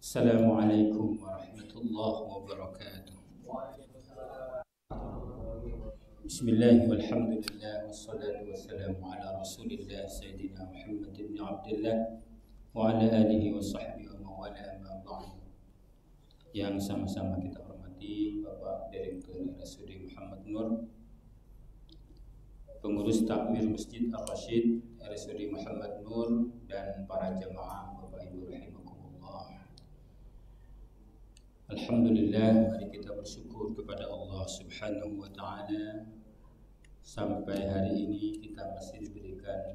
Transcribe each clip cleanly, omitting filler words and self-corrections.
Assalamualaikum warahmatullahi wabarakatuh. Bismillah walhamdulillah wassalatu wassalamu ala rasulillah Sayyidina Muhammad ibn Abdullah wa ala alihi wa sahbihi wa mawala ma ba'd. Yang sama-sama kita hormati Bapak Direktur RSUD Muhammad Nur, pengurus takmir Masjid Ar-Rasyid RSUD Muhammad Nur, dan para jamaah Bapak Ibu rahimakumullah. Alhamdulillah, mari kita bersyukur kepada Allah Subhanahu wa taala sampai hari ini kita masih diberikan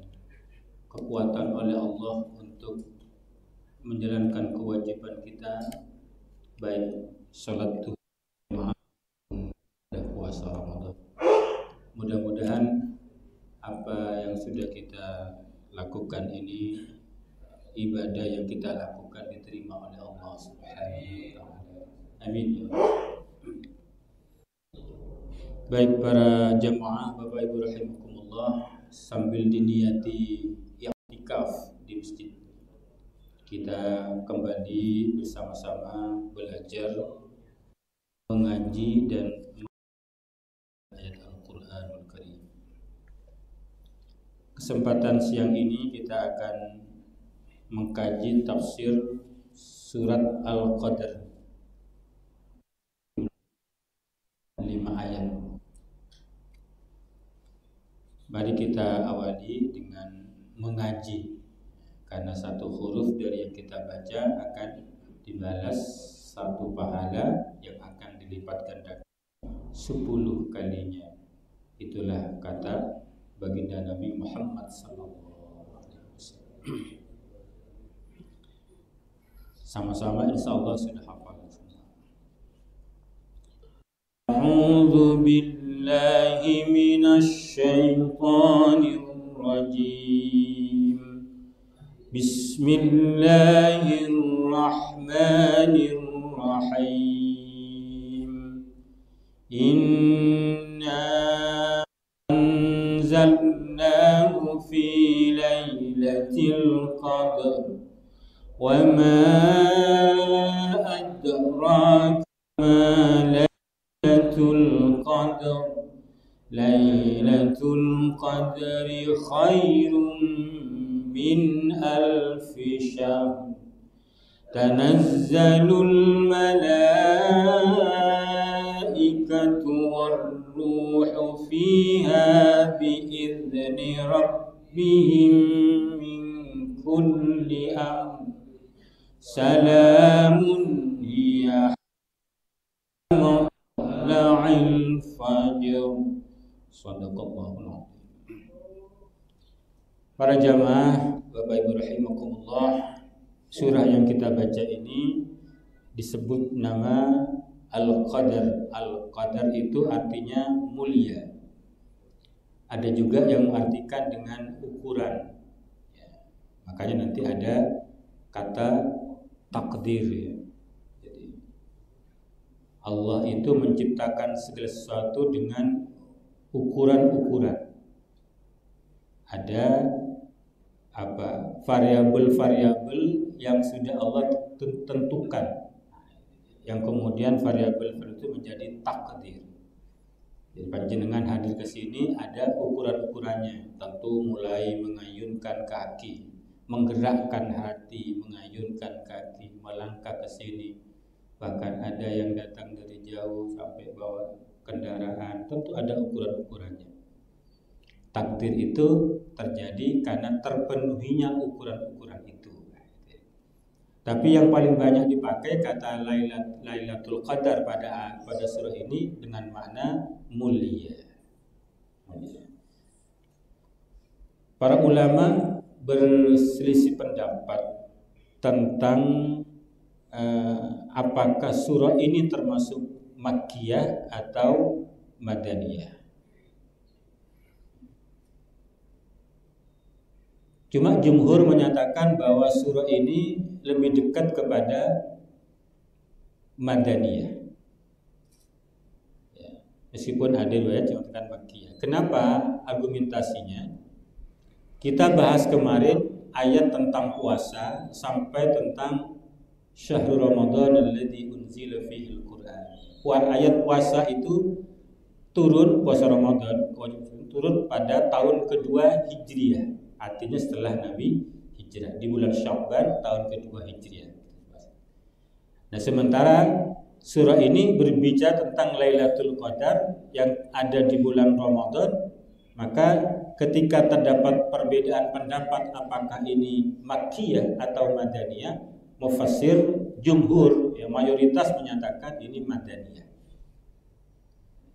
kekuatan oleh Allah untuk menjalankan kewajiban kita, baik salat Jumat dan puasa Ramadan. Mudah-mudahan apa yang sudah kita lakukan ini, ibadah yang kita lakukan, diterima oleh Allah Subhanahu wa taala. Amin. Baik para jamaah Bapak Ibu rahimakumullah, sambil diniati i'tikaf di masjid, kita kembali bersama-sama belajar, mengaji dan ayat Al-Qur'anul Karim. Kesempatan siang ini kita akan mengkaji tafsir surat Al-Qadr, 5 ayat. Mari kita awali dengan mengaji, karena satu huruf dari yang kita baca akan dibalas satu pahala yang akan dilipat gandakan 10 kalinya. Itulah kata baginda Nabi Muhammad sallallahu alaihi wasallam. Sama-sama insyaallah sudah hafal. A'udzu billahi minasy syaithanir rajim. Bismillahirrahmanirrahim. Inna anzalnahu fi lailatul qadr wa ma adraka ma Lailatul Qadri khairun min alfi syahr. Tanazzalul malaikatu war-ruhu fiha bi'izni rabbihim min kulli amr. Salamun hiya matla'il fajr. Shadaqallahul azim. Para jamaah Bapak Ibu rahimakumullah, surah yang kita baca ini disebut nama Al-Qadr. Al-Qadr itu artinya mulia. Ada juga yang mengartikan dengan ukuran. Ya, makanya nanti ada kata takdir. Ya. Jadi Allah itu menciptakan segala sesuatu dengan ukuran-ukuran. Ada variabel-variabel yang sudah Allah tentukan, yang kemudian variabel itu menjadi takdir. Jadi panjenengan hadir ke sini ada ukuran-ukurannya. Tentu mulai mengayunkan kaki, menggerakkan hati, mengayunkan kaki, melangkah ke sini. Bahkan ada yang datang dari jauh sampai bawa kendaraan, tentu ada ukuran-ukurannya. Takdir itu terjadi karena terpenuhinya ukuran-ukuran itu. Tapi yang paling banyak dipakai kata Lailatul Qadar pada surah ini dengan makna mulia. Para ulama berselisih pendapat tentang apakah surah ini termasuk Makkiyah atau Madaniyah. Cuma jumhur menyatakan bahwa surah ini lebih dekat kepada Madaniyah. Ya, meskipun ada riwayat yang mengatakan Makkiyah. Kenapa argumentasinya? Kita bahas kemarin ayat tentang puasa sampai tentang Syahrul Ramadan alladzi unzila fihi al-Qur'an. Ayat puasa itu turun, puasa Ramadan turun pada tahun kedua Hijriah. Artinya setelah Nabi hijrah di bulan Sya'ban tahun kedua Hijriah. Nah, sementara surah ini berbicara tentang Lailatul Qadar yang ada di bulan Ramadan, maka ketika terdapat perbedaan pendapat apakah ini Makkiyah atau Madaniyah, mufassir jumhur ya mayoritas menyatakan ini Madaniyah.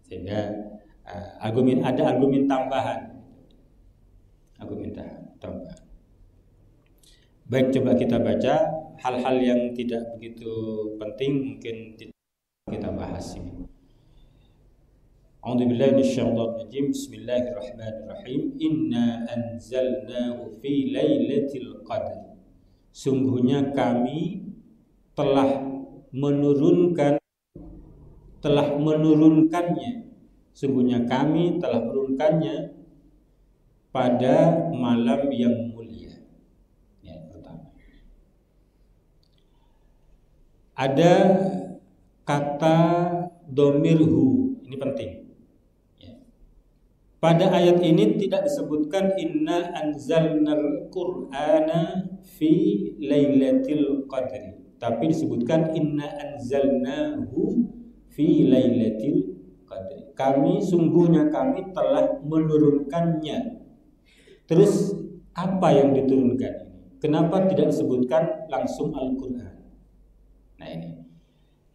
Sehingga ada argumen tambahan. Baik, coba kita baca hal-hal yang tidak begitu penting mungkin kita bahas ini. A'udzubillahi minasyaitonir rajim. Bismillahirrahmanirrahim. Inna anzalnahu fi lailatul qadar. Sungguhnya kami telah menurunkannya. Sungguhnya kami telah menurunkannya pada malam yang mulia. Ya, pertama. Ada kata domirhu, ini penting. Ya. Pada ayat ini tidak disebutkan inna anzalnal qur'ana fi lailatul qadri, tapi disebutkan inna anzalnahu fi lailatul qadri. Sungguhnya kami telah menurunkannya. Terus apa yang diturunkan ini? Kenapa tidak disebutkan langsung Al-Qur'an? Nah ini.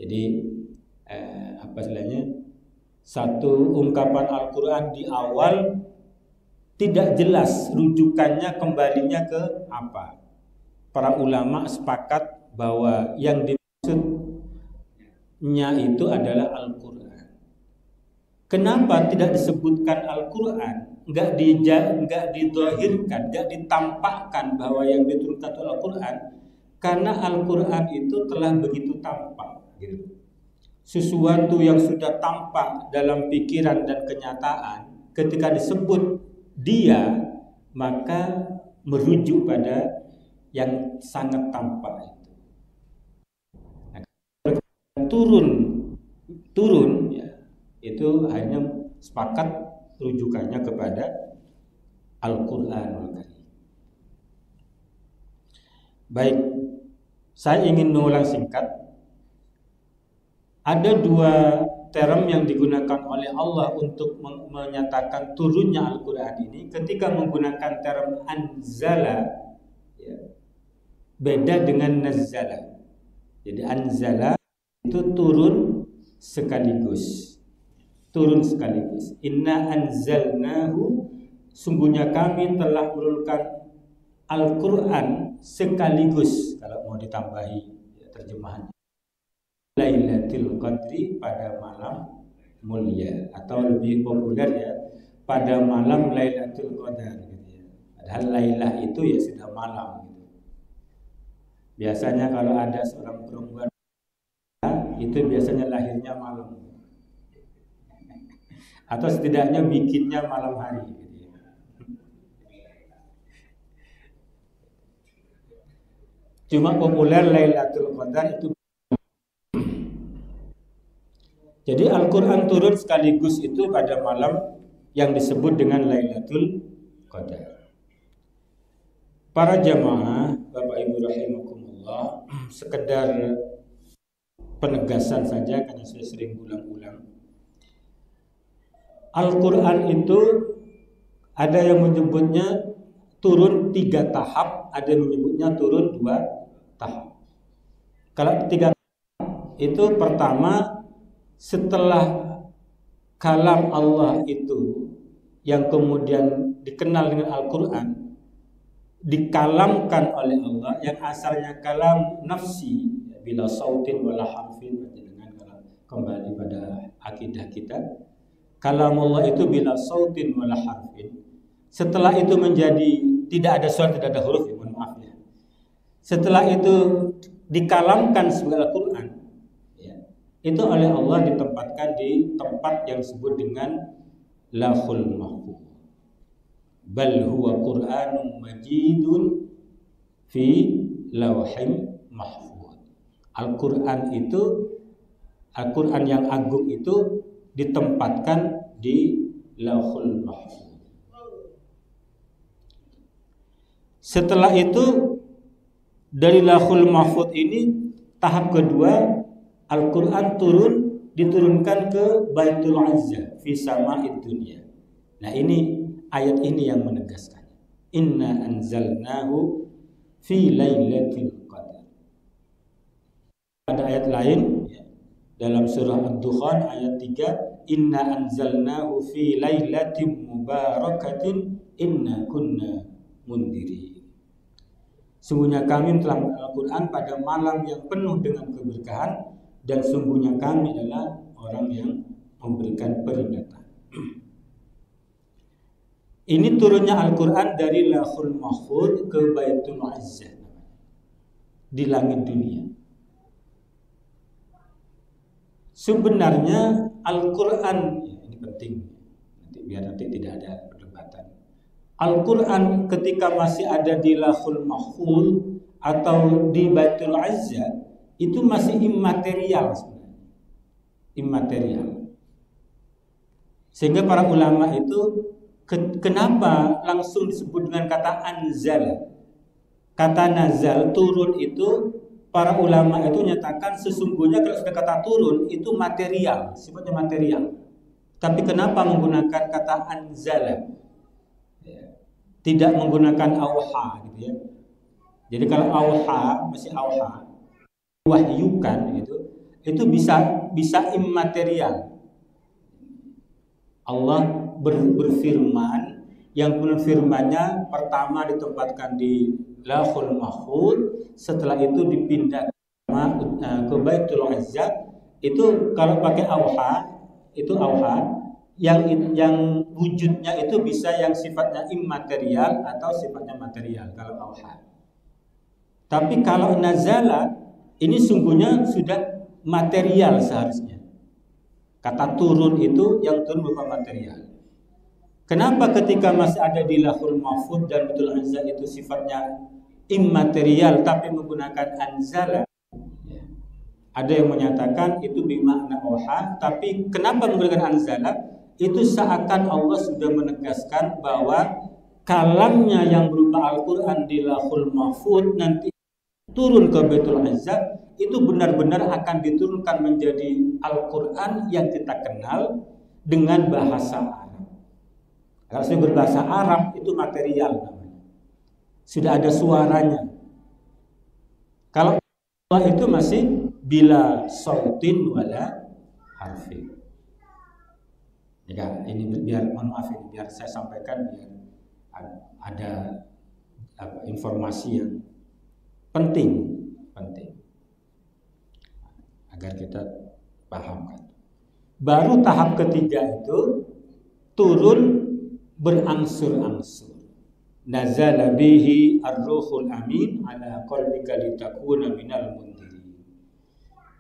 Jadi apa istilahnya? Satu ungkapan Al-Qur'an di awal tidak jelas rujukannya kembalinya ke apa. Para ulama sepakat bahwa yang dimaksudnya itu adalah Al-Qur'an. Kenapa tidak disebutkan Al-Qur'an? Enggak didhahirkan, enggak ditampakkan bahwa yang diturunkan itu Al-Qur'an, karena Al-Qur'an itu telah begitu tampak gitu. Sesuatu yang sudah tampak dalam pikiran dan kenyataan, ketika disebut dia maka merujuk pada yang sangat tampak itu. Nah, turun ya, itu hanya sepakat rujukannya kepada Al-Qur'anul Karim. Baik, saya ingin mengulang singkat. Ada dua term yang digunakan oleh Allah untuk menyatakan turunnya Al-Qur'an ini. Ketika menggunakan term anzala ya, beda dengan nazzala. Jadi anzala itu turun sekaligus. Inna anzalnahu, sungguhnya kami telah menurunkan Al-Qur'an sekaligus. Kalau mau ditambahi ya, terjemahannya Lailatul Qadri, pada malam mulia, atau lebih populer ya pada malam Lailatul Qadar gitu ya. Padahal Lailah itu ya sudah malam gitu. Biasanya kalau ada seorang perempuan itu biasanya lahirnya malam, atau setidaknya bikinnya malam hari gitu ya. Cuma populer Lailatul Qadar itu. Jadi Al-Qur'an turun sekaligus itu pada malam yang disebut dengan Lailatul Qadar. Para jamaah, Bapak Ibu rahimakumullah, sekedar penegasan saja karena saya sering ulang-ulang. Al-Qur'an itu ada yang menyebutnya turun 3 tahap, ada yang menyebutnya turun 2 tahap. Kalau 3 tahap itu pertama, setelah kalam Allah itu yang kemudian dikenal dengan Al-Qur'an dikalamkan oleh Allah, yang asalnya kalam nafsi bila sautin wala harfin, dengan kembali pada akidah kita, kalam Allah itu bila sautin wala harfin. Setelah itu menjadi tidak ada suara, tidak ada huruf, ya, mohon maaf ya. Setelah itu dikalamkan sebagai Al-Qur'an, itu oleh Allah ditempatkan di tempat yang disebut dengan Lauhul Mahfuz. Bal huwa Qur'anun Majidun fi Lauhil Mahfuz. Al-Quran yang agung itu ditempatkan di Lauhul Mahfuz. Setelah itu dari Lauhul Mahfuz ini tahap kedua, Al-Quran diturunkan ke Baitul Izzah fi sama'id dunya. Nah, ini ayat ini yang menegaskan. Inna anzalnahu fi lailatul qadar. Ada ayat lain dalam surah Ad-Dukhan ayat 3, Inna anzalnahu fi lailatin mubarakatin inna kunna mundiri. Sungguhnya kami telah Al-Quran pada malam yang penuh dengan keberkahan, dan sungguhnya kami adalah orang yang memberikan peringatan. Ini turunnya Al-Quran dari Lauhul Mahfuz ke Baitul Izzah di langit dunia. Sebenarnya Al-Quran, ini penting, biar nanti tidak ada perdebatan. Al-Quran ketika masih ada di Lauhul Mahfuz atau di Baitul Izzah itu masih immaterial sebenarnya. Immaterial. Sehingga para ulama itu kenapa langsung disebut dengan kata anzal? Kata nazal, turun itu para ulama itu nyatakan sesungguhnya kalau sudah kata turun itu material, sifatnya material. Tapi kenapa menggunakan kata anzala? Tidak menggunakan auha gitu ya. Jadi kalau auha masih auha, wahyukan itu bisa immaterial. Allah berfirman, yang firman-Nya pertama ditempatkan di Lauhul Mahfuz, setelah itu dipindah ke Baitul Izzah. Itu kalau pakai auha, itu auha yang wujudnya itu bisa yang sifatnya immaterial atau sifatnya material kalau auha. Tapi kalau nazala ini sungguhnya sudah material seharusnya. Kata turun itu yang turun berupa material. Kenapa ketika masih ada di Lauhul Mahfuz dan Baitul Izzah itu sifatnya immaterial tapi menggunakan anzala? Ada yang menyatakan itu bimakna auha, tapi kenapa menggunakan anzala? Itu seakan Allah sudah menegaskan bahwa kalamnya yang berupa Al-Quran di Lauhul Mahfuz nanti turun ke Baitul Izzah itu benar-benar akan diturunkan menjadi Al-Quran yang kita kenal dengan bahasa Arab. Kalau sudah berbahasa Arab itu material namanya. Sudah ada suaranya. Kalau Allah itu masih bila sautin wala harfi. Ya, ini biar maaf ini biar saya sampaikan biar ada informasi yang penting agar kita paham. Baru tahap ketiga itu turun berangsur-angsur. Nazala bihi ar-ruhul amin ala qalbika litakuna minal mundirin.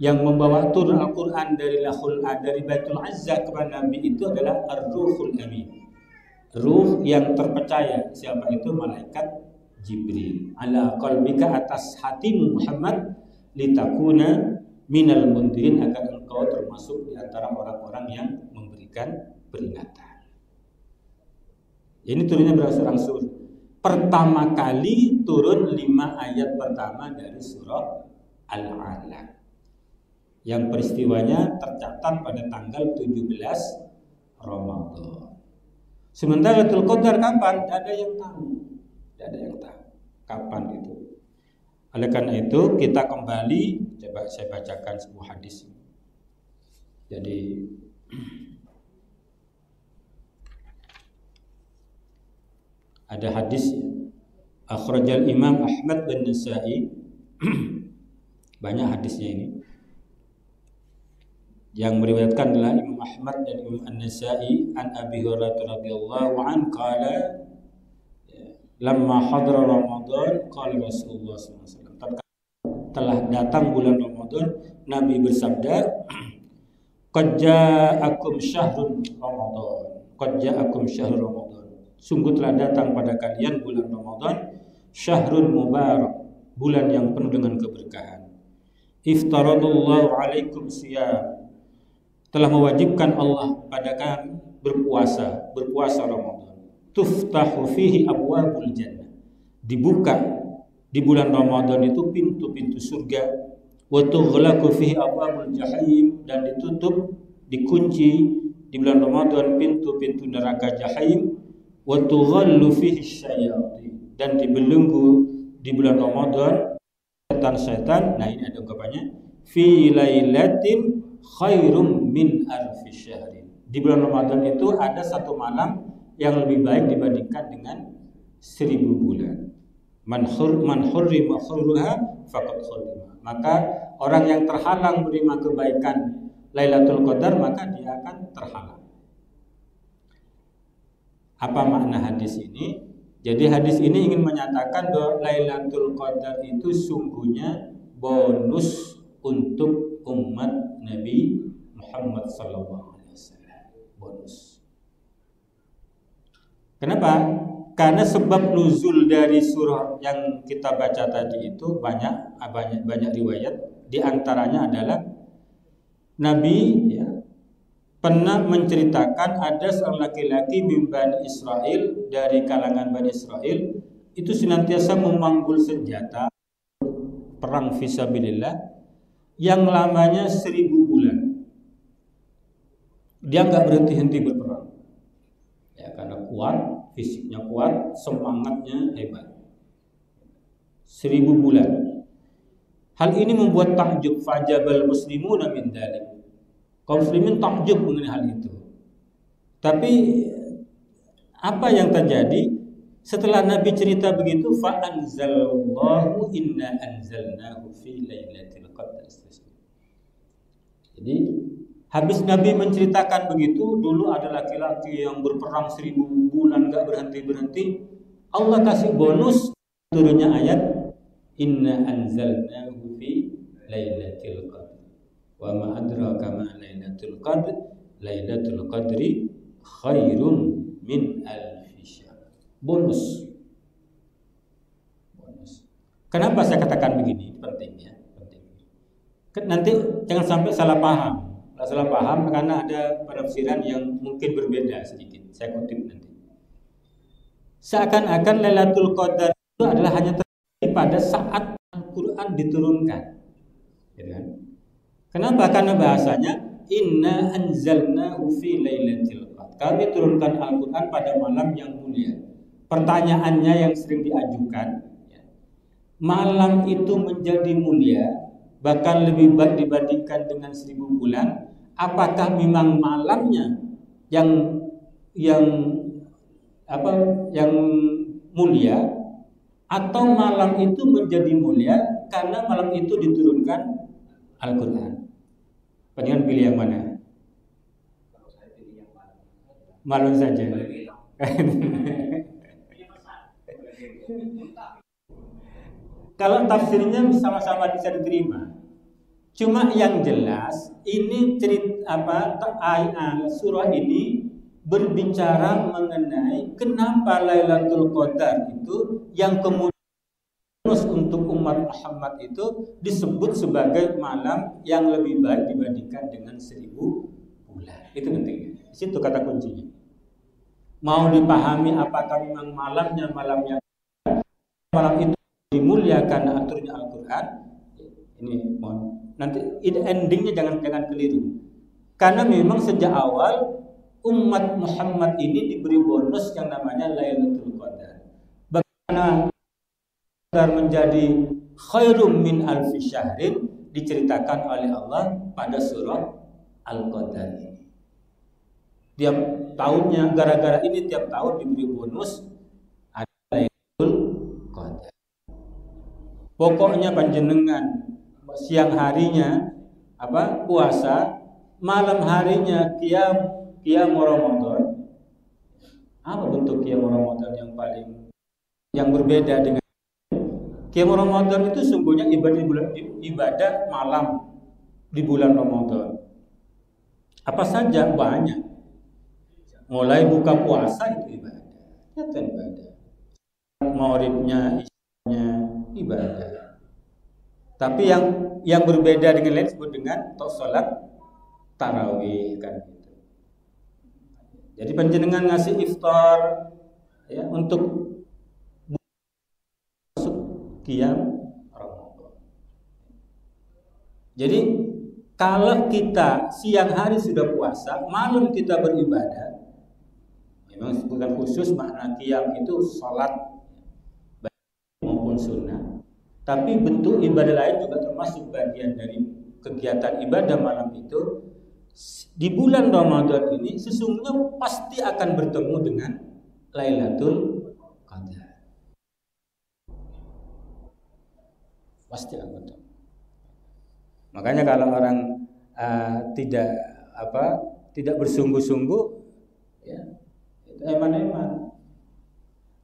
Yang membawa turun Al-Quran dari Baitul Izzah kepada Nabi itu adalah ar-ruhul amin. Ruh yang terpercaya. Siapa itu? Malaikat Jibril. Ala qalbika, atas hatimu Muhammad, litakuna minal mundirin, agar engkau termasuk di antara orang-orang yang memberikan peringatan. Ini turunnya berangsur-angsur. Pertama kali turun 5 ayat pertama dari surah Al-Alaq, yang peristiwanya tercatat pada tanggal 17 Ramadan. Sementara Lailatul Qadar kapan? Tidak ada yang tahu. Tidak ada yang tahu kapan itu. Oleh karena itu kita kembali, coba saya bacakan sebuah hadis. Jadi ada hadis akhrajal Imam Ahmad bin Nasa'i. Banyak hadisnya ini. Yang meriwayatkan adalah Imam Ahmad dan Imam An-Nasa'i an Abi Hurairah radhiyallahu anhu qala lamma hadra Ramadan qala Rasulullah sallallahu alaihi wasallam, telah datang bulan Ramadan Nabi bersabda, qad ja'akum syahrul Ramadan, qad ja'akum syahrul Ramadan, sungguh telah datang pada kalian bulan Ramadan, syahrul mubarak, bulan yang penuh dengan keberkahan. iftaradallahu alaikum siyam, telah mewajibkan Allah pada kami berpuasa Ramadan. Tuftahu fihi abwabul jannah, dibuka di bulan Ramadan itu pintu-pintu surga. Wa tughlaqu fihi abwabul jahim, dan ditutup, dikunci di bulan Ramadan pintu-pintu neraka jahim. Wa tughallu fihi syayatin, dan dibelenggu di bulan Ramadan setan-setan. Nah, ini ada ungkapannya, fi lailatin khairum min alfi syahrin. Di bulan Ramadan itu ada satu malam yang lebih baik dibandingkan dengan 1000 bulan. Man hurrima khairuha faqad hurrima. Maka orang yang terhalang menerima kebaikan Lailatul Qadar, maka dia akan terhalang. Apa makna hadis ini? Jadi hadis ini ingin menyatakan bahwa Lailatul Qadar itu sungguhnya bonus untuk umat Nabi Muhammad sallallahu alaihi wasallam. Bonus. Kenapa? Karena sebab nuzul dari surah yang kita baca tadi itu banyak riwayat. Di antaranya adalah Nabi pernah menceritakan ada seorang laki-laki min Bani Israel, dari kalangan Bani Israel, itu senantiasa memanggul senjata perang fisabilillah yang lamanya 1000 bulan. Dia nggak berhenti-henti berperang. Ya, karena kuat, fisiknya kuat, semangatnya hebat. 1000 bulan. Hal ini membuat takjub fajabal muslimuna min dzalik. Kaum muslimin takjub mengenai hal itu. Tapi apa yang terjadi setelah Nabi cerita begitu? Fa anzalallahu inna anzalnahu fi lailatul qadr. Jadi habis Nabi menceritakan begitu, dulu ada laki-laki yang berperang 1000 bulan gak berhenti-berhenti, Allah kasih bonus turunnya ayat inna anzalnahu fi lailatul qadr. Wa ma adraka ma lailatul qadr, lailatul qadri khairum min alfi syahr. Bonus. Kenapa saya katakan begini? Penting ya, penting. Nanti jangan sampai salah paham. Salah paham karena ada penafsiran yang mungkin berbeda sedikit. Saya kutip nanti. Seakan-akan Lailatul Qadar itu adalah hanya terjadi pada saat Al-Quran diturunkan. Gitu kan? Kenapa? Karena bahasanya inna anzalnahu fi lailatul qadr. Kami turunkan Al-Quran pada malam yang mulia. Pertanyaannya yang sering diajukan, malam itu menjadi mulia, bahkan lebih baik dibandingkan dengan 1000 bulan. Apakah memang malamnya yang mulia, atau malam itu menjadi mulia karena malam itu diturunkan Al-Quran? Panjenengan pilih yang mana? Kalau saya pilih yang malam. Malam saja. Kalau tafsirnya sama-sama bisa diterima. Cuma yang jelas ini surah ini berbicara mengenai kenapa Lailatul Qadar itu yang kemudian untuk umat Muhammad itu disebut sebagai malam yang lebih baik dibandingkan dengan 1000 bulan. Itu penting. Di situ kata kuncinya. Mau dipahami apakah memang malam itu dimuliakan aturnya Al-Quran. Ini nanti endingnya jangan keliru. Karena memang sejak awal umat Muhammad ini diberi bonus yang namanya Lailatul Qadar. Bagaimana Qadar menjadi khairum min alfi syahrin diceritakan oleh Allah pada surah Al-Qadar ini. Tiap tahunnya, gara-gara ini tiap tahun diberi bonus ada Lailatul Qadar. Pokoknya panjenengan siang harinya puasa, malam harinya qiyam Ramadan. Apa bentuk qiyam Ramadan yang berbeda dengan qiyam Ramadan? Itu sungguhnya ibadah malam di bulan Ramadan. Apa saja? Banyak. Mulai buka puasa itu ibadah. Maghribnya, isyanya ibadah. Tapi yang berbeda dengan lain disebut dengan sholat tarawih kan gitu. Jadi panjenengan ngasih iftar ya untuk masuk qiyam Ramadan. Jadi kalau kita siang hari sudah puasa, malam kita beribadah, memang bukan khusus makna qiyam itu sholat maupun sunnah. Tapi bentuk ibadah lain juga termasuk bagian dari kegiatan ibadah malam itu. Di bulan Ramadan ini sesungguhnya pasti akan bertemu dengan Lailatul Qadar. Pasti akan bertemu. Makanya kalau orang tidak bersungguh-sungguh, ya itu eman-eman.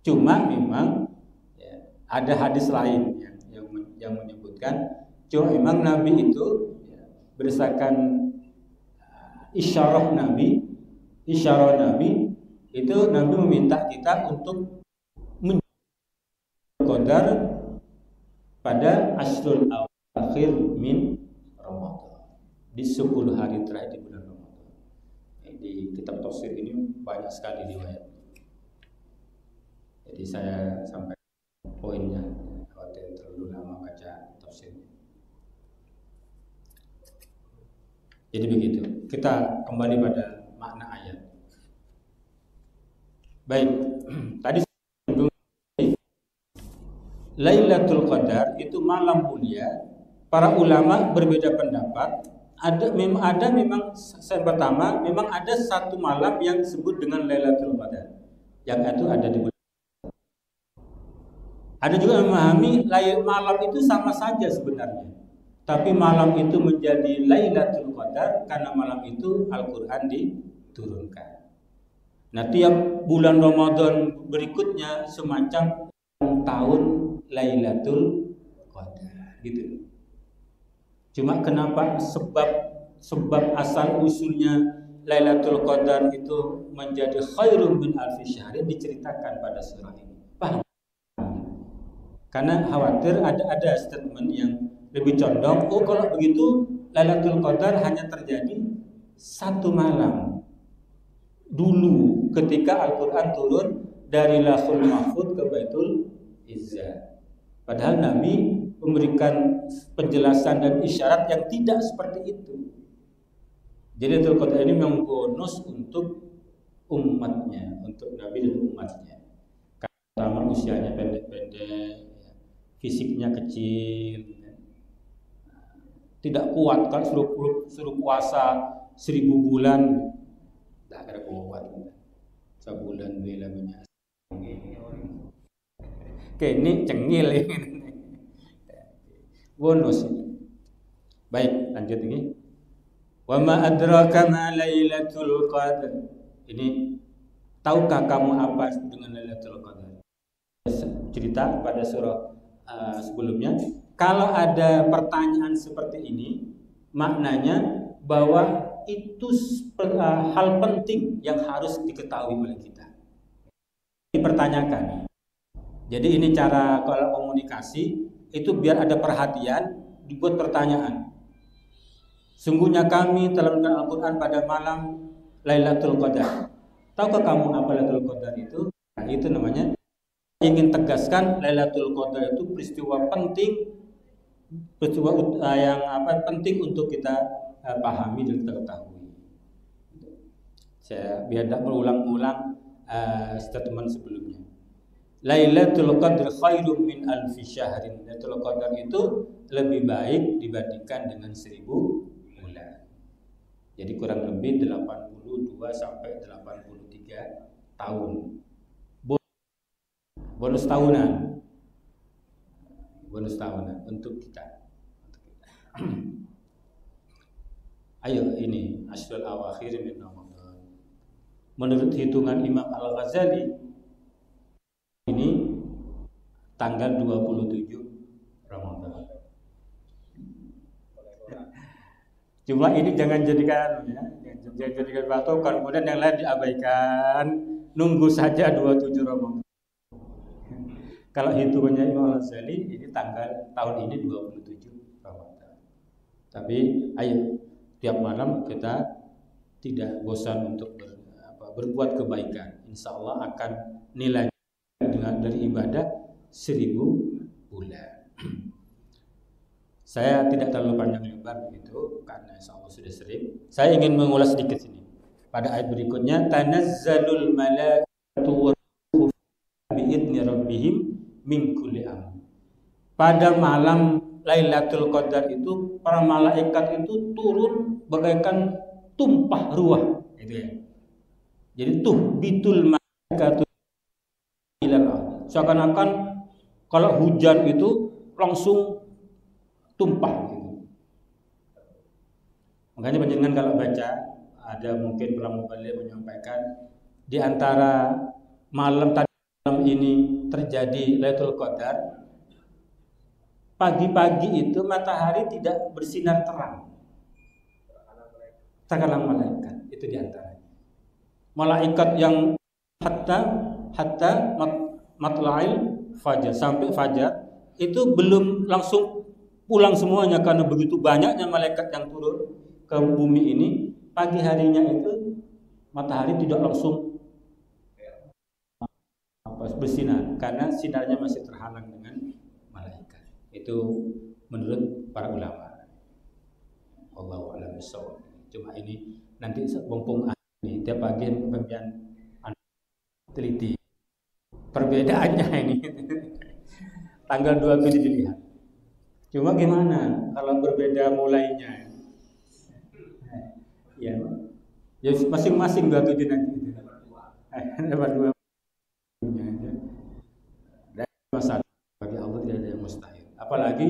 Cuma memang ya, ada hadis lain yang menyebutkan cuma memang Nabi itu ya, berdasarkan isyarah Nabi itu Nabi meminta kita untuk qadar pada asrul akhir min Ramadan, di 10 hari terakhir di bulan Ramadan. Di kitab tafsir ini banyak sekali riwayat. Jadi saya sampai poinnya, khawatir terlalu lama baca tafsirnya. Jadi begitu. Kita kembali pada makna ayat. Baik, tadi Lailatul Qadar itu malam mulia. Para ulama berbeda pendapat. Memang pertama memang ada satu malam yang disebut dengan Lailatul Qadar. Yang itu ada di bulan. Ada juga yang memahami malam itu sama saja sebenarnya. Tapi malam itu menjadi Lailatul Qadar karena malam itu Al-Quran diturunkan. Nah, tiap bulan Ramadan berikutnya semacam tahun Lailatul Qadar gitu. Cuma kenapa sebab asal usulnya Lailatul Qadar itu menjadi khairun min alfi syahrin diceritakan pada surah ini. Paham? Karena khawatir ada statement yang lebih condong, kalau begitu Lailatul Qadar hanya terjadi satu malam dulu ketika Al-Quran turun dari Lauhul Mahfuz ke Baitul Izzah. Padahal Nabi memberikan penjelasan dan isyarat yang tidak seperti itu. Jadi Lailatul Qadar ini memang bonus untuk umatnya, untuk Nabi dan umatnya. Karena usianya pendek-pendek, fisiknya kecil, tidak kuat kan, suruh puasa 1000 bulan tidak ada kuat. Sebulan bela banyak. Ini cengil ini. Bonus ini. Baik, lanjut ini. Wa ma adraka ma Lailatul Qadar. Ini tahukah kamu apa dengan Lailatul Qadar? Cerita pada surah sebelumnya. Kalau ada pertanyaan seperti ini, maknanya bahwa itu hal penting yang harus diketahui oleh kita. Dipertanyakan. Jadi ini cara kalau komunikasi itu biar ada perhatian, dibuat pertanyaan. Sungguhnya kami telah menurunkan Al-Quran pada malam Lailatul Qadar. Tahukah kamu apa Lailatul Qadar itu? Nah, itu namanya ingin tegaskan Lailatul Qadar itu peristiwa penting, yang penting untuk kita pahami dan kita ketahui. Saya biar tidak berulang-ulang statement sebelumnya. Lailatul Qadar khairum min alfi syahrin. Lailatul Qadar itu lebih baik dibandingkan dengan 1000 bulan. Jadi kurang lebih 82 sampai 83 tahun. Bonus tahunan untuk kita. Ayo ini Ashrul Awakhir min Ramadan. Menurut hitungan Imam Al-Ghazali ini tanggal 27 Ramadan. Cuma ini jangan jadikan patokan, kemudian yang lain diabaikan, nunggu saja 27 Ramadan. Kalau hitungannya Imam Al-Ghazali ini tahun ini 27 Tapi ayo tiap malam kita tidak bosan untuk berbuat kebaikan. Insya Allah akan nilainya dengan dari ibadah 1000 bulan. Saya tidak terlalu panjang lebar begitu karena insya Allah sudah sering. Saya ingin mengulas sedikit sini. Pada ayat berikutnya, tanazzalul malaikatu waruhu bi'idni rabbihim min kulli amr. Pada malam Lailatul Qadar itu para malaikat itu turun bagaikan tumpah ruah, itu ya. Jadi bitul malaikatu ilal ardh. Seakan-akan kalau hujan itu langsung tumpah gitu. Makanya panjenengan kalau baca ada mungkin ulama balik menyampaikan di antara malam ini terjadi Lailatul Qadar, pagi-pagi itu matahari tidak bersinar terang, terhalang malaikat. Itu di antaranya malaikat yang hatta matla'il fajar, sampai fajar itu belum langsung pulang semuanya karena begitu banyaknya malaikat yang turun ke bumi ini. Pagi harinya itu matahari tidak langsung bersinar karena sinarnya masih terhalang dengan malaikat. Itu menurut para ulama. Allahu a'lam bishawab. Cuma ini nanti mumpung ini tiap pagi pembian teliti perbedaannya ini. Tanggal 27 dilihat. Cuma gimana kalau berbeda mulainya? Ya masing-masing 27 nanti. Dapat 2. Dan masalah bagi Allah tidak ada yang mustahil. Apalagi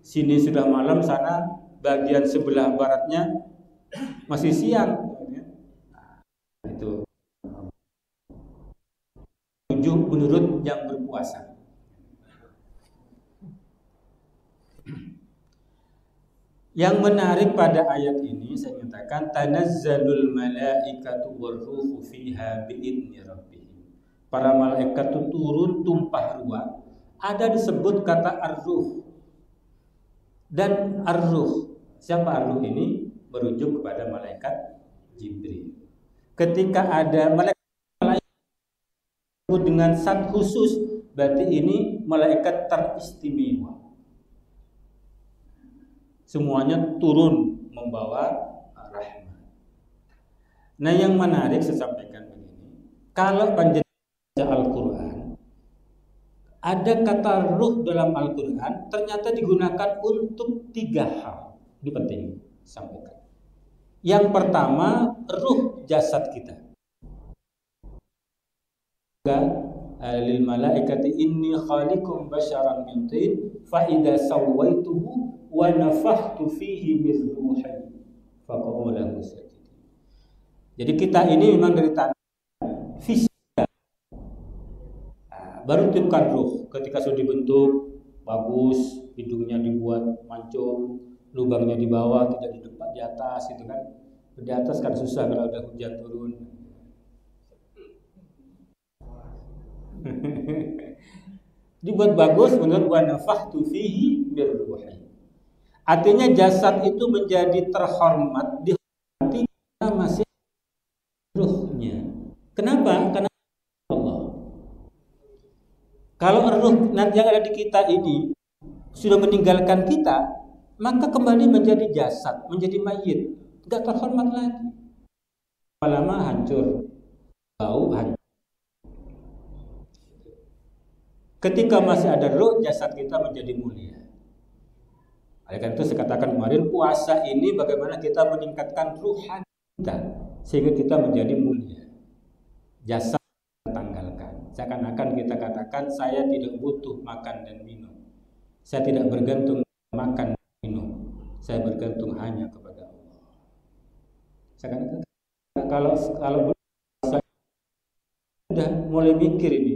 sini sudah malam, sana bagian sebelah baratnya masih siang. Nah, itu menurut yang berpuasa. Yang menarik pada ayat ini saya nyatakan tanazzalul malaikatu warruhu fiha bi'idni rabbihim. Para malaikat itu turun tumpah ruah. Ada disebut kata ar-ruh. Dan ar-ruh, siapa ar-ruh ini? Merujuk kepada malaikat Jibril. Ketika ada malaikat dengan zat khusus, berarti ini malaikat teristimewa. Semuanya turun membawa rahmat. Nah, yang menarik saya sampaikan begini. Kalau panjenengan baca Al-Quran, ada kata ruh dalam Al-Quran ternyata digunakan untuk 3 hal. Ini penting sampaikan. Yang pertama, ruh jasad kita. Lil malaikati inni khaliqum basyaran min tin fa idza sawaituhu wa nafakhtu fihi min ruhi faqa'u lahu sajidin. Jadi kita ini memang dari tanah fisik. Baru tiupkan ruh ketika sudah dibentuk bagus, hidungnya dibuat mancung, lubangnya di bawah, tidak di depan, di atas itu kan. Di atas kan susah kalau ada hujan turun. Dibuat bagus menurut wa nafakhtu fihi min ruhi. Artinya jasad itu menjadi terhormat di hati kita masih ruhnya. Kenapa? Karena Allah. Kalau ruh nanti yang ada di kita ini sudah meninggalkan kita, maka kembali menjadi jasad, menjadi mayit, tidak terhormat lagi. Lama hancur, bau hancur. Ketika masih ada ruh, jasad kita menjadi mulia. Oleh karena itu saya katakan kemarin, puasa ini bagaimana kita meningkatkan ruhan kita sehingga kita menjadi mulia. Jasad kita tanggalkan. Seakan-akan kita katakan saya tidak butuh makan dan minum. Saya tidak bergantung makan dan minum. Saya bergantung hanya kepada Allah. Seakan-akan kalau puasa sudah mulai mikir ini.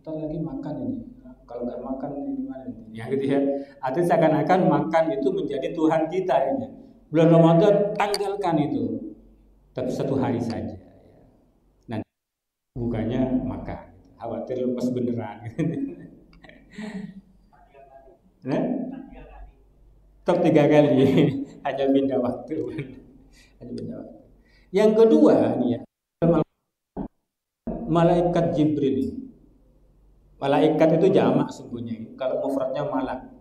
Lagi makan ini, kalau nggak makan ini gimana? Ya gitu ya. Artinya seakan-akan makan itu menjadi Tuhan kita ini. Bulan Ramadan tanggalkan itu, tapi 1 hari saja. Nanti bukanya makan. Khawatir lepas beneran. Nah? Tetap 3 kali. Hanya pindah waktu. Hanya pindah waktu. Yang kedua nih ya, malaikat Jibril. Malaikat itu jamak sungguhnya. Kalau mufradnya malak.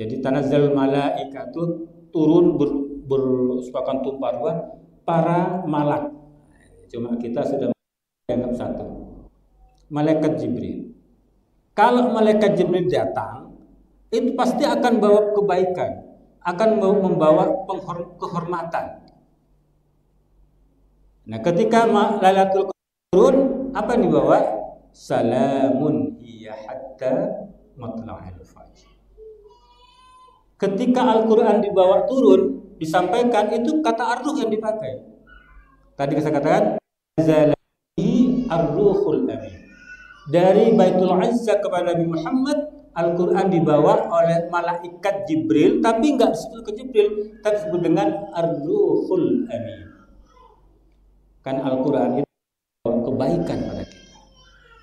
Jadi tanazzal malaikatu turun bersepakan tumpah ruah para malak. Cuma kita sudah dianggap satu. Malaikat Jibril. Kalau malaikat Jibril datang, itu pasti akan bawa kebaikan, akan membawa kehormatan. Nah, ketika Lailatul Qadar turun, apa yang dibawa? Salamun hiya hatta matla'il fajr. Ketika Al-Quran dibawa turun, disampaikan, itu kata ar-ruh yang dipakai. Tadi saya katakan zalahi ar-ruhul amin. Dari Baitul Izzah kepada Nabi Muhammad, Al-Quran dibawa oleh malaikat Jibril, tapi enggak disebut ke Jibril, tapi disebut dengan ar-ruhul amin. Kan Al-Quran itu kebaikan pada kita.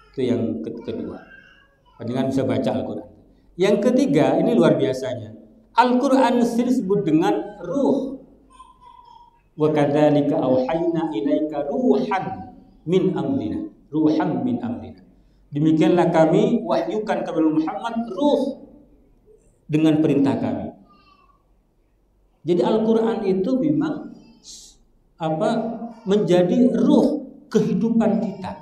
Itu yang kedua. Dengan bisa baca Al-Quran. Yang ketiga, ini luar biasanya. Al-Quran sendiri disebut dengan ruh. Wa kadzalika auhayna ilaika ruhan min amrina. Ruhan min amrina. Demikianlah kami wahyukan kepada Muhammad ruh dengan perintah kami. Jadi Al-Quran itu memang menjadi ruh kehidupan kita.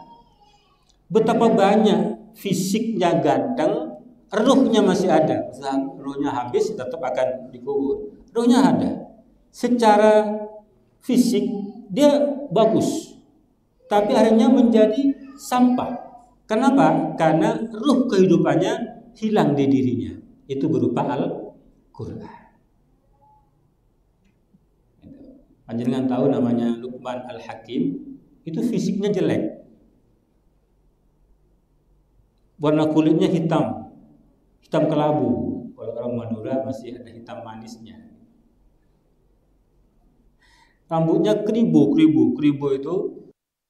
Betapa banyak fisiknya ganteng, ruhnya masih ada. Ruhnya habis tetap akan dikubur. Ruhnya ada. Secara fisik dia bagus, tapi akhirnya menjadi sampah. Kenapa? Karena ruh kehidupannya hilang di dirinya. Itu berupa Al-Quran. Panjenengan tahu namanya Luqman Al-Hakim, itu fisiknya jelek. Warna kulitnya hitam kelabu. Kalau orang Madura masih ada hitam manisnya. Rambutnya keribu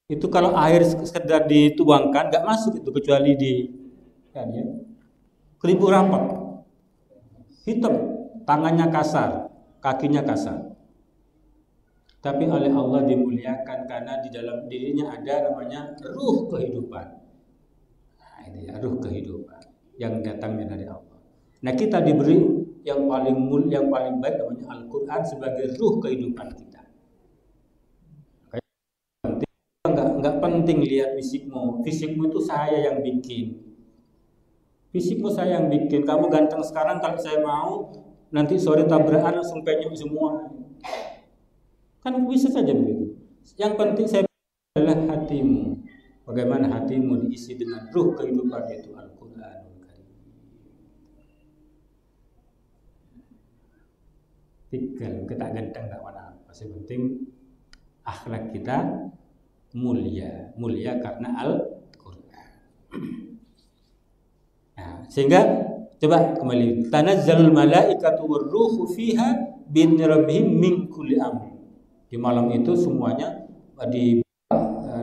itu kalau air sekedar dituangkan nggak masuk itu kecuali di kan ya. Keribu rapat. Hitam, tangannya kasar, kakinya kasar. Tapi oleh Allah dimuliakan karena di dalam dirinya ada namanya ruh kehidupan. Nah, ini ya, ruh kehidupan yang datangnya dari Allah. Nah, kita diberi yang paling baik namanya Al-Quran sebagai ruh kehidupan kita. Enggak penting lihat fisikmu itu saya yang bikin. Fisikmu saya yang bikin. Kamu ganteng sekarang, kalau saya mau nanti sore tabrakan langsung penyok semua. Kan bisa saja begitu. Yang penting saya adalah hatimu. Bagaimana hatimu diisi dengan ruh kehidupan itu Al-Quranul Karim. Tinggal kita ganteng tak apa. Yang penting akhlak kita mulia karena Al-Quran. Nah, sehingga coba kembali, tanazzalul malaikatu warruhu fiha bi rabbihim min kulli amr. Di malam itu semuanya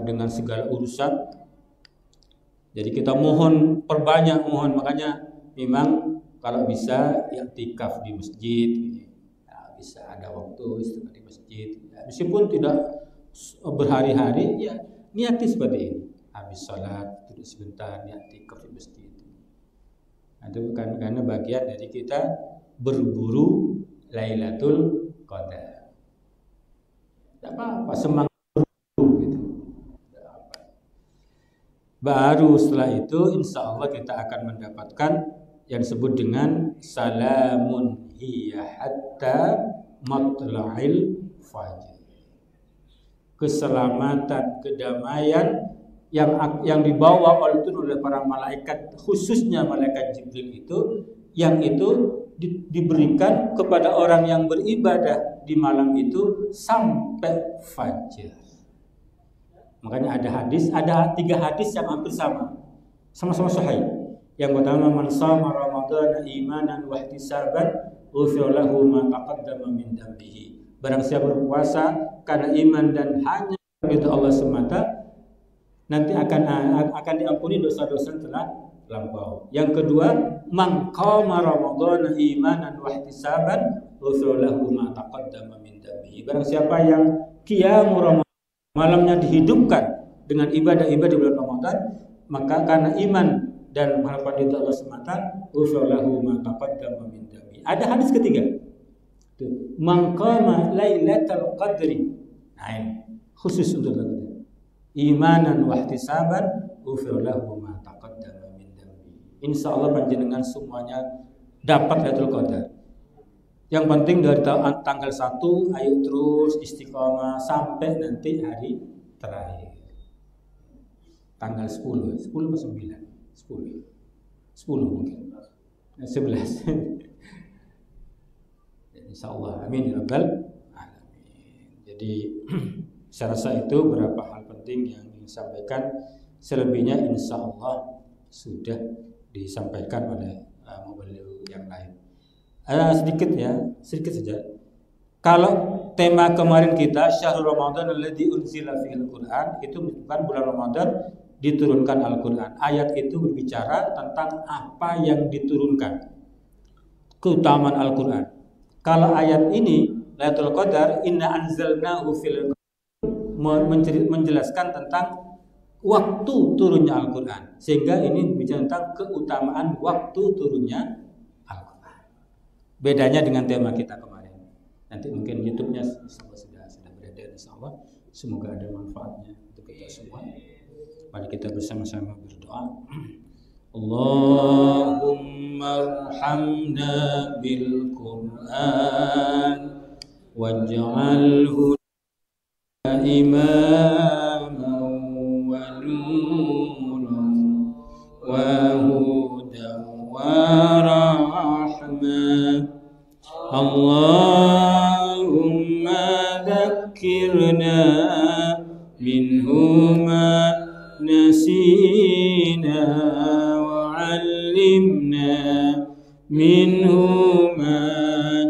dengan segala urusan. Jadi kita mohon makanya memang kalau bisa i'tikaf di masjid, ya, bisa ada waktu istiqamah di masjid. Ya, meskipun tidak berhari-hari, ya niati seperti ini. Habis salat duduk sebentar i'tikaf di masjid. Itu karena bagian dari kita berburu Lailatul Qadar. Tidak apa-apa, semangat gitu. Baru setelah itu insya Allah kita akan mendapatkan yang disebut dengan salamun hiya hatta matla'il fajr. Keselamatan, kedamaian yang dibawa oleh para malaikat, khususnya malaikat Jibril yang itu diberikan kepada orang yang beribadah di malam itu sampai fajar. Makanya ada 3 hadis yang hampir sama-sama sahih. Yang pertama, man shama ramadhana imanan wa ihtisaban ghufira lahu ma taqaddama min dhanbihi. Barang siapa berpuasa karena iman dan hanya itu Allah semata, nanti akan diampuni dosa-dosa yang telah lampau. Yang kedua, man qama ramadhana imanan wa ihtisaban ghufira lahu ma taqaddama min dhanbihi. Barang siapa yang qiyamul Ramadan, malamnya dihidupkan dengan ibadah-ibadah di bulan Ramadan, maka karena iman dan harapan ridha Allah semata, ghufira lahu ma taqaddama min dhanbihi. Ada hadis ketiga. Man qama lailatul qadri. Nah, ini khusus untuk Ramadan. Imanan wa ihtisaban ghufira lahu ma taqaddama min dhanbihi. Insyaallah panjenengan semuanya dapat Lailatul Qadar. Yang penting dari tanggal 1 ayo terus istiqomah sampai nanti hari terakhir. Tanggal 10 atau 9? 10 mungkin. 11. Insyaallah, amin ya rabbal alamin. Jadi saya rasa itu beberapa hal penting yang ingin disampaikan. Selebihnya insyaallah sudah disampaikan oleh mubalik yang lain. Sedikit saja. Kalau tema kemarin kita Syahrul Ramadan alladzi unzila fihil Qur'an, itu bukan bulan Ramadan diturunkan Al-Qur'an. Ayat itu berbicara tentang apa yang diturunkan, keutamaan Al-Qur'an. Kalau ayat ini Lailatul Qadar inna anzalnahu fil menjelaskan tentang waktu turunnya Al-Qur'an, sehingga ini bicara tentang keutamaan waktu turunnya Al-Qur'an. Bedanya dengan tema kita kemarin. Nanti mungkin YouTube-nya sudah beredar insyaallah. Semoga ada manfaatnya untuk kita semua. Mari kita bersama-sama berdoa. Allahumma arhamna bil Qur'an waj'alhu imaman wa nuran wa hudan wa rahmah. Allahumma dhakkirna minhu ma nasina wa 'allimna minhu ma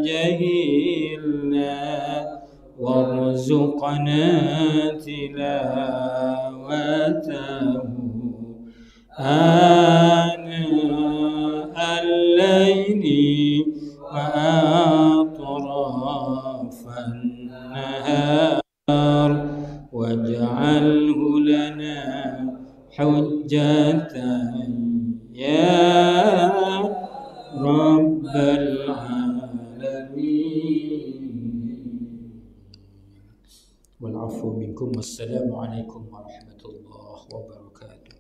jahilna warzuqna tilawatahu ana al-layli wa atrafan nahar waj'alhu lana hujjatan ya rabbal alamin. Wal 'afwu minkum. Wassalamu alaikum warahmatullahi wabarakatuh.